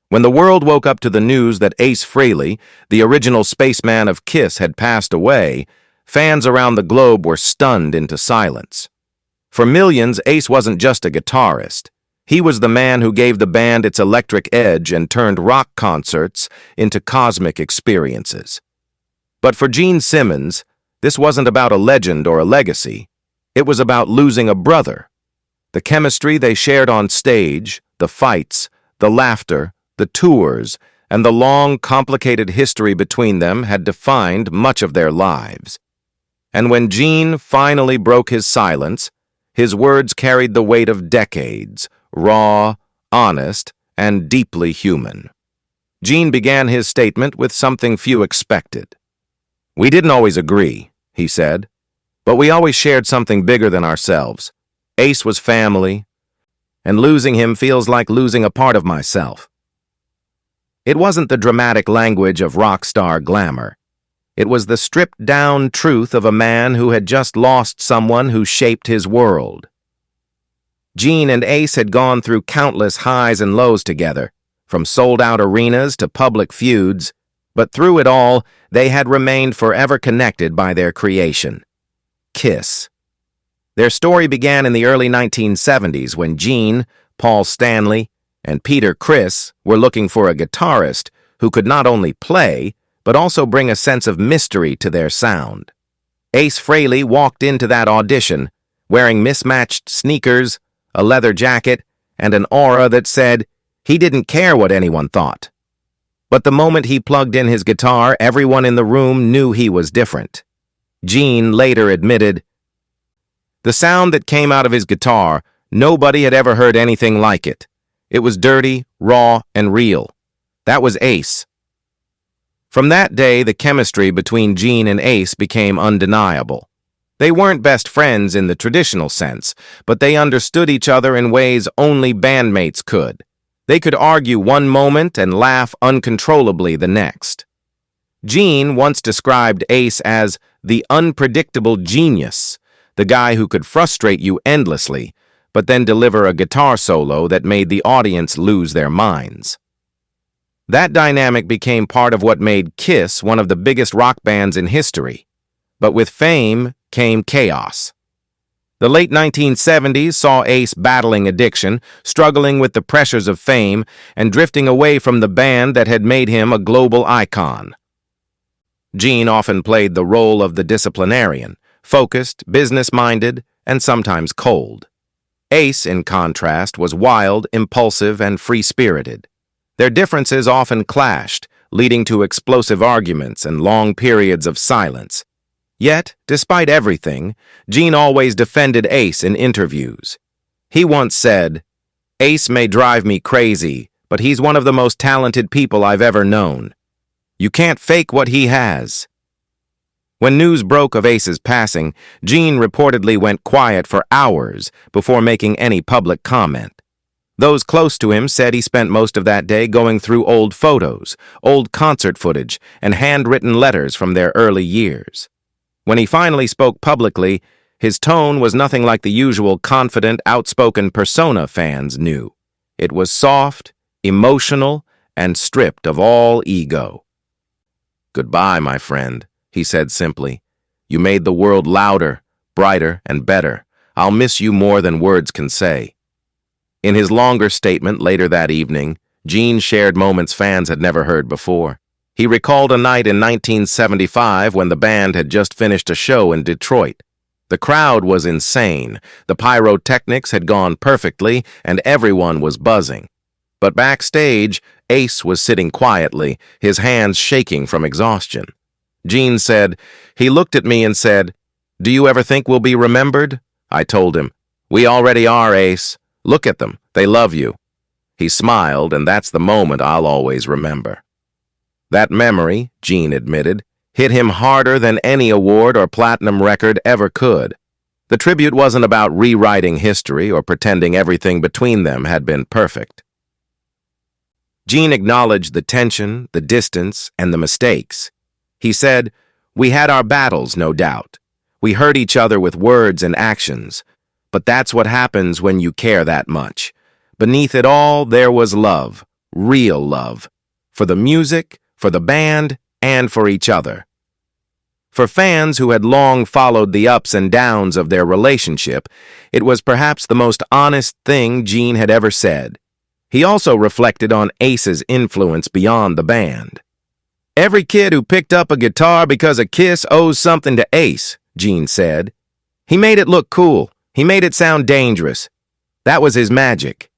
When the world woke up to the news that Ace Frehley, the original spaceman of Kiss, had passed away, fans around the globe were stunned into silence. For millions, Ace wasn't just a guitarist. He was the man who gave the band its electric edge and turned rock concerts into cosmic experiences. But for Gene Simmons, this wasn't about a legend or a legacy. It was about losing a brother. The chemistry they shared on stage, the fights, the laughter, the tours, and the long, complicated history between them had defined much of their lives. And when Gene finally broke his silence, his words carried the weight of decades, raw, honest, and deeply human. Gene began his statement with something few expected. "We didn't always agree," he said, "but we always shared something bigger than ourselves. Ace was family, and losing him feels like losing a part of myself." It wasn't the dramatic language of rock star glamour. It was the stripped-down truth of a man who had just lost someone who shaped his world. Gene and Ace had gone through countless highs and lows together, from sold-out arenas to public feuds, but through it all, they had remained forever connected by their creation, Kiss. Their story began in the early 1970s when Gene, Paul Stanley, and Peter Criss were looking for a guitarist who could not only play, but also bring a sense of mystery to their sound. Ace Frehley walked into that audition wearing mismatched sneakers, a leather jacket, and an aura that said he didn't care what anyone thought. But the moment he plugged in his guitar, everyone in the room knew he was different. Gene later admitted, "The sound that came out of his guitar, nobody had ever heard anything like it. It was dirty, raw, and real. That was Ace." From that day, the chemistry between Gene and Ace became undeniable. They weren't best friends in the traditional sense, but they understood each other in ways only bandmates could. They could argue one moment and laugh uncontrollably the next. Gene once described Ace as the unpredictable genius, the guy who could frustrate you endlessly, but then deliver a guitar solo that made the audience lose their minds. That dynamic became part of what made Kiss one of the biggest rock bands in history. But with fame came chaos. The late 1970s saw Ace battling addiction, struggling with the pressures of fame, and drifting away from the band that had made him a global icon. Gene often played the role of the disciplinarian, focused, business-minded, and sometimes cold. Ace, in contrast, was wild, impulsive, and free-spirited. Their differences often clashed, leading to explosive arguments and long periods of silence. Yet, despite everything, Gene always defended Ace in interviews. He once said, "Ace may drive me crazy, but he's one of the most talented people I've ever known. You can't fake what he has." When news broke of Ace's passing, Gene reportedly went quiet for hours before making any public comment. Those close to him said he spent most of that day going through old photos, old concert footage, and handwritten letters from their early years. When he finally spoke publicly, his tone was nothing like the usual confident, outspoken persona fans knew. It was soft, emotional, and stripped of all ego. "Goodbye, my friend," he said simply. "You made the world louder, brighter, and better. I'll miss you more than words can say." In his longer statement later that evening, Gene shared moments fans had never heard before. He recalled a night in 1975 when the band had just finished a show in Detroit. The crowd was insane, the pyrotechnics had gone perfectly, and everyone was buzzing. But backstage, Ace was sitting quietly, his hands shaking from exhaustion. Gene said, "He looked at me and said, 'Do you ever think we'll be remembered?' I told him, 'We already are, Ace. Look at them. They love you.' He smiled, and that's the moment I'll always remember." That memory, Gene admitted, hit him harder than any award or platinum record ever could. The tribute wasn't about rewriting history or pretending everything between them had been perfect. Gene acknowledged the tension, the distance, and the mistakes. He said, "We had our battles, no doubt. We hurt each other with words and actions. But that's what happens when you care that much. Beneath it all, there was love. real love, for the music, for the band, and for each other. For fans who had long followed the ups and downs of their relationship, it was perhaps the most honest thing Gene had ever said. He also reflected on Ace's influence beyond the band. "Every kid who picked up a guitar because of Kiss owes something to Ace," Gene said. "He made it look cool. He made it sound dangerous. That was his magic."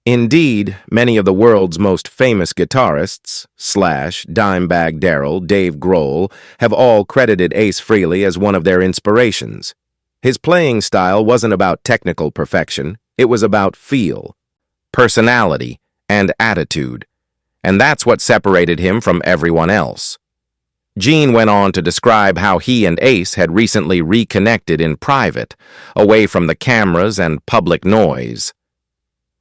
Indeed, many of the world's most famous guitarists, Slash, Dimebag Darrell, Dave Grohl, have all credited Ace Frehley as one of their inspirations. His playing style wasn't about technical perfection, it was about feel, personality, and attitude, and that's what separated him from everyone else. Gene went on to describe how he and Ace had recently reconnected in private, away from the cameras and public noise.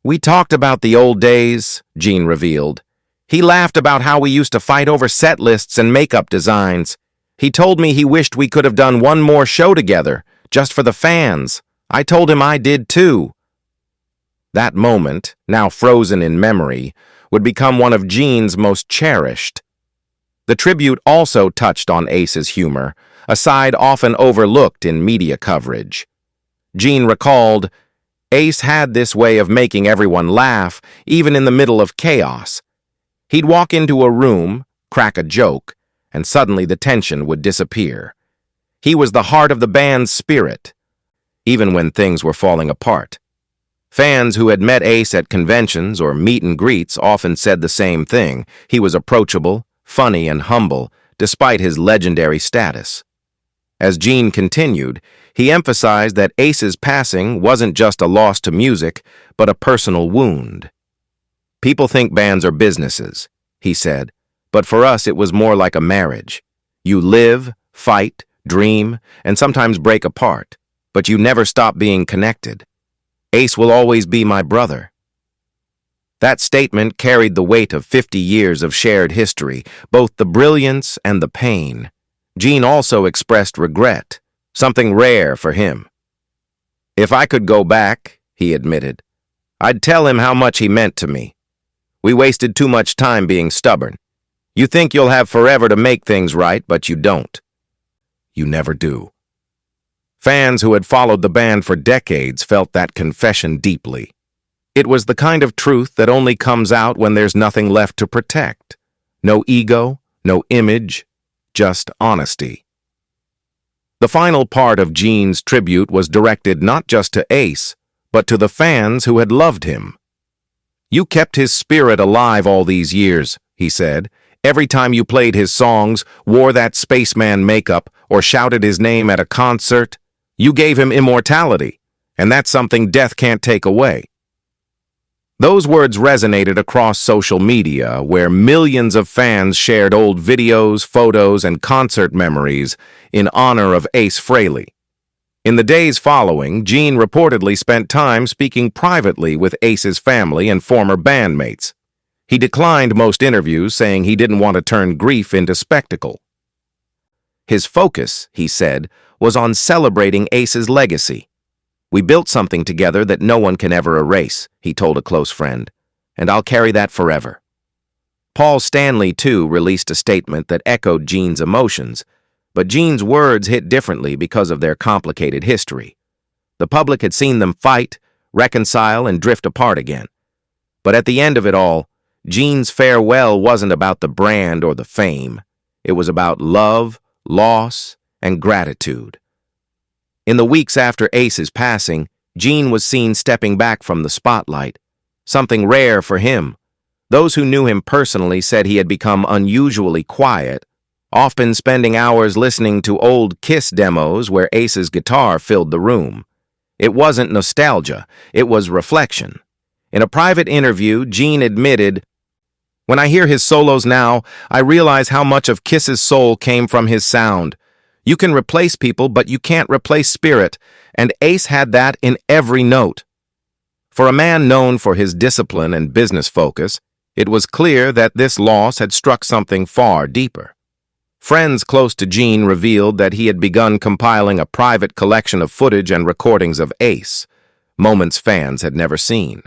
"We talked about the old days," Gene revealed. "He laughed about how we used to fight over set lists and makeup designs. He told me he wished we could have done one more show together, just for the fans. I told him I did too." That moment, now frozen in memory, would become one of Gene's most cherished. The tribute also touched on Ace's humor, a side often overlooked in media coverage. Gene recalled, "Ace had this way of making everyone laugh, even in the middle of chaos. He'd walk into a room, crack a joke, and suddenly the tension would disappear. He was the heart of the band's spirit, even when things were falling apart." Fans who had met Ace at conventions or meet and greets often said the same thing. He was approachable, funny, and humble, despite his legendary status. As Gene continued, he emphasized that Ace's passing wasn't just a loss to music, but a personal wound. "People think bands are businesses," he said, "but for us it was more like a marriage. You live, fight, dream, and sometimes break apart, but you never stop being connected. Ace will always be my brother." That statement carried the weight of 50 years of shared history, both the brilliance and the pain. Gene also expressed regret, something rare for him. "If I could go back," he admitted, "I'd tell him how much he meant to me. We wasted too much time being stubborn. You think you'll have forever to make things right, but you don't. You never do." Fans who had followed the band for decades felt that confession deeply. It was the kind of truth that only comes out when there's nothing left to protect. No ego, no image, just honesty. The final part of Gene's tribute was directed not just to Ace, but to the fans who had loved him. "You kept his spirit alive all these years," he said. "Every time you played his songs, wore that spaceman makeup, or shouted his name at a concert, you gave him immortality, and that's something death can't take away." Those words resonated across social media, where millions of fans shared old videos, photos, and concert memories in honor of Ace Frehley. In the days following, Gene reportedly spent time speaking privately with Ace's family and former bandmates. He declined most interviews, saying he didn't want to turn grief into spectacle. His focus, he said, was on celebrating Ace's legacy. "We built something together that no one can ever erase," he told a close friend, "and I'll carry that forever." Paul Stanley, too, released a statement that echoed Gene's emotions, but Gene's words hit differently because of their complicated history. The public had seen them fight, reconcile, and drift apart again. But at the end of it all, Gene's farewell wasn't about the brand or the fame. It was about love, loss, and gratitude. In the weeks after Ace's passing, Gene was seen stepping back from the spotlight, something rare for him. Those who knew him personally said he had become unusually quiet, often spending hours listening to old Kiss demos where Ace's guitar filled the room. It wasn't nostalgia, it was reflection. In a private interview, Gene admitted, "When I hear his solos now, I realize how much of Kiss's soul came from his sound. You can replace people, but you can't replace spirit, and Ace had that in every note." For a man known for his discipline and business focus, it was clear that this loss had struck something far deeper. Friends close to Gene revealed that he had begun compiling a private collection of footage and recordings of Ace, moments fans had never seen.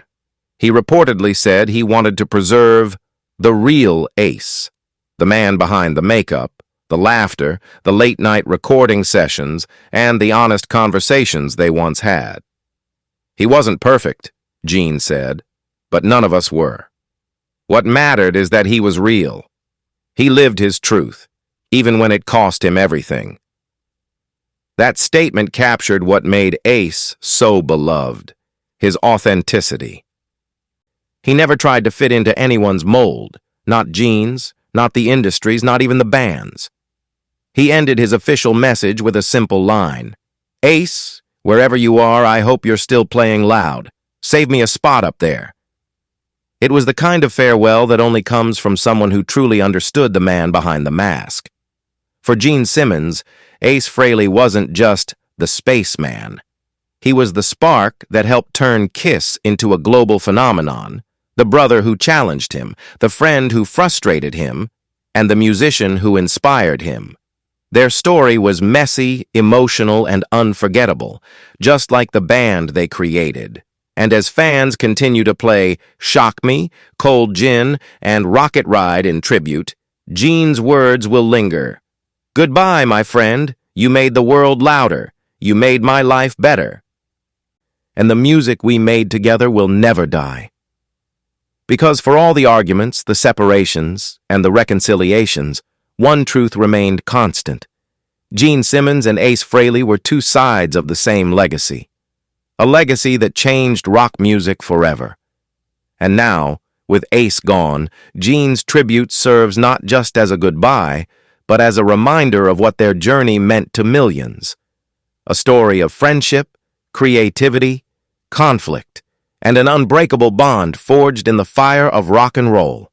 He reportedly said he wanted to preserve the real Ace, the man behind the makeup, the laughter, the late-night recording sessions, and the honest conversations they once had. He wasn't perfect, Gene said, but none of us were. What mattered is that he was real. He lived his truth, even when it cost him everything. That statement captured what made Ace so beloved, his authenticity. He never tried to fit into anyone's mold, not Gene's, not the industry's, not even the band's. He ended his official message with a simple line. Ace, wherever you are, I hope you're still playing loud. Save me a spot up there. It was the kind of farewell that only comes from someone who truly understood the man behind the mask. For Gene Simmons, Ace Frehley wasn't just the spaceman. He was the spark that helped turn Kiss into a global phenomenon, the brother who challenged him, the friend who frustrated him, and the musician who inspired him. Their story was messy, emotional, and unforgettable, just like the band they created. And as fans continue to play Shock Me, Cold Gin, and Rocket Ride in tribute, Gene's words will linger. Goodbye, my friend. You made the world louder. You made my life better. And the music we made together will never die. Because for all the arguments, the separations, and the reconciliations, one truth remained constant. Gene Simmons and Ace Frehley were two sides of the same legacy. A legacy that changed rock music forever. And now, with Ace gone, Gene's tribute serves not just as a goodbye, but as a reminder of what their journey meant to millions. A story of friendship, creativity, conflict, and an unbreakable bond forged in the fire of rock and roll.